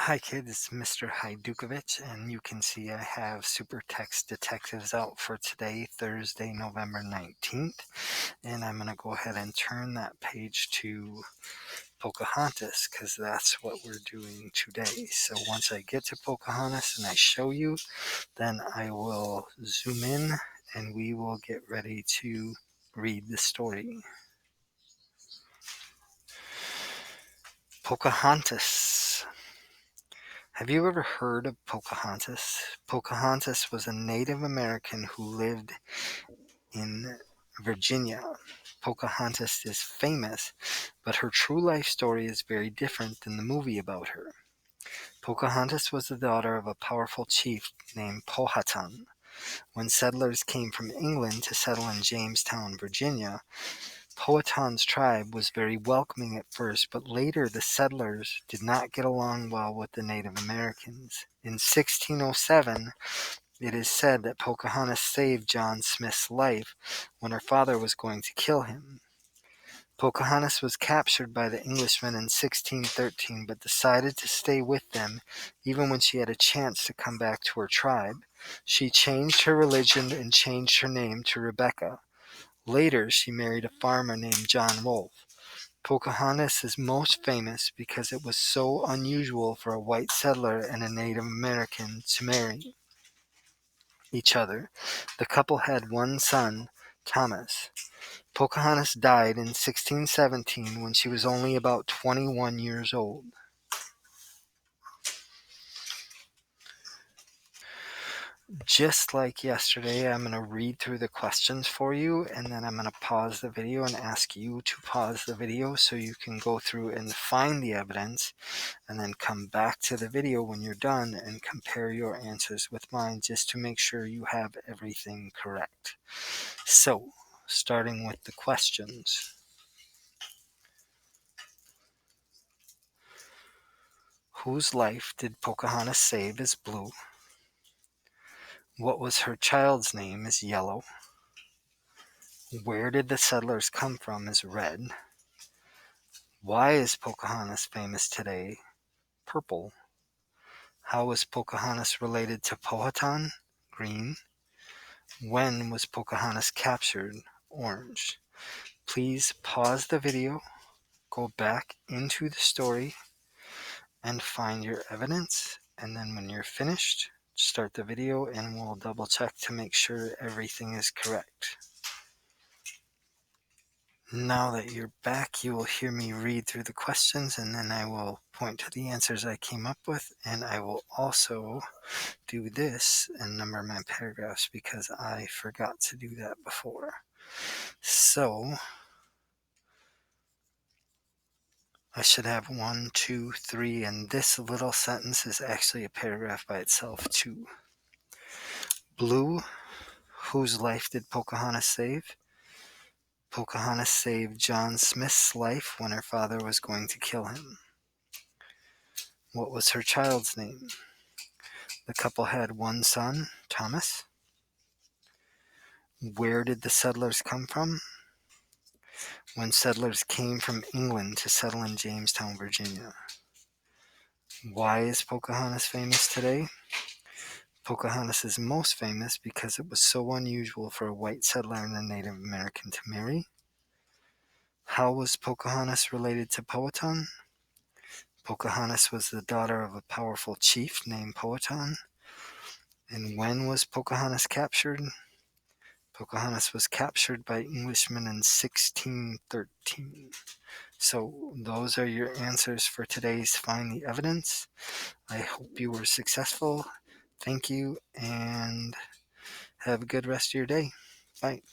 Hi kids, it's Mr. Hajdukovic, and you can see I have Super Text Detectives out for today, Thursday, November 19th, and I'm going to go ahead and turn that page to Pocahontas because that's what we're doing today. So once I get to Pocahontas and I show you, then I will zoom in and we will get ready to read the story. Pocahontas. Have you ever heard of Pocahontas? Pocahontas was a Native American who lived in Virginia. Pocahontas is famous, but her true life story is very different than the movie about her. Pocahontas was the daughter of a powerful chief named Powhatan. When settlers came from England to settle in Jamestown, Virginia, Powhatan's tribe was very welcoming at first, but later the settlers did not get along well with the Native Americans. In 1607, it is said that Pocahontas saved John Smith's life when her father was going to kill him. Pocahontas was captured by the Englishmen in 1613, but decided to stay with them even when she had a chance to come back to her tribe. She changed her religion and changed her name to Rebecca. Later, she married a farmer named John Wolfe. Pocahontas is most famous because it was so unusual for a white settler and a Native American to marry each other. The couple had one son, Thomas. Pocahontas died in 1617 when she was only about 21 years old. Just like yesterday, I'm going to read through the questions for you, and then I'm going to pause the video and ask you to pause the video so you can go through and find the evidence, and then come back to the video when you're done and compare your answers with mine just to make sure you have everything correct. So, starting with the questions. Whose life did Pocahontas save as blue? What was her child's name as yellow? Where did the settlers come from as red? Why is Pocahontas famous today? Purple. How is Pocahontas related to Powhatan? Green. When was Pocahontas captured? Orange. Please pause the video, go back into the story, and find your evidence. And then when you're finished, start the video and we'll double check to make sure everything is correct. Now that you're back, you will hear me read through the questions and then I will point to the answers I came up with, and I will also do this and number my paragraphs because I forgot to do that before. So I should have 1, 2, 3, and this little sentence is actually a paragraph by itself too. Blue. Whose life did Pocahontas save? Pocahontas saved John Smith's life when her father was going to kill him. What was her child's name? The couple had one son, Thomas. Where did the settlers come from? When settlers came from England to settle in Jamestown, Virginia. Why is Pocahontas famous today? Pocahontas is most famous because it was so unusual for a white settler and a Native American to marry. How was Pocahontas related to Powhatan? Pocahontas was the daughter of a powerful chief named Powhatan. And when was Pocahontas captured? Pocahontas was captured by Englishmen in 1613. So those are your answers for today's Find the Evidence. I hope you were successful. Thank you, and have a good rest of your day. Bye.